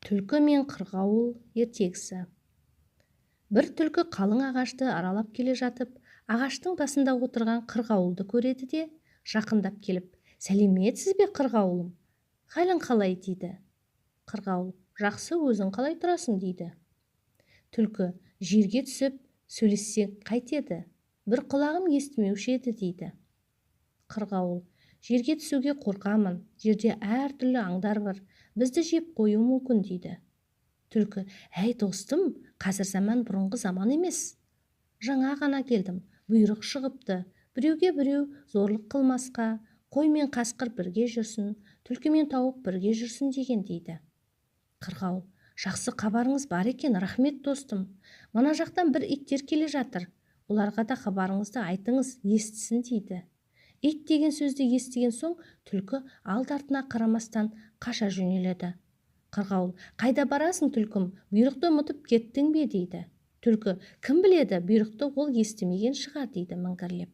Түлкі мен қырғауыл ертегісі. Бір түлкі қалың ағашты аралап келе жатып, ағаштың басында отырған қырғауылды көреді де, жақындап келіп, «Сәлеметсіз бе, қырғауылым? Халің қалай?» дейді. Қырғауыл: «Жақсы, өзің қалай тұрасың?» дейді. Түлкі: «Жерге түсіп, сөйлессек қайтеді? Бір құлағым естімеуші еді» дейді. Қырғауыл: «Жерге түсуге қорқамын, жерде әртүрлі аңдар бар, бізді жеп қоюы мүмкін» дейді. Түлкі: «Әй достым, қазір заман бұрынғы заман емес. Жаңа ғана келдім, бұйрық шығыпты, біреуге біреу зорлық қылмасқа, қой мен қасқыр бірге жүрсін, түлкі мен тауық бірге жүрсін деген» дейді. Қырғауыл: «Жақсы хабарыңыз бар екен, рахмет достым. Мына жақтан бір иттер келе жатыр, оларға да хабарыңызды айтыңыз, естісін» дейді. Ит деген сөзді естіген соң түлкі алды-артына қарамастан қаша жөнеледі. Қырғауыл: «Қайда барасың түлкім, бұйрықты ұмытып кеттің бе?» дейді. Түлкі: «Кім біледі, бұйрықты ол естімеген шығар» дейді міңгірлеп.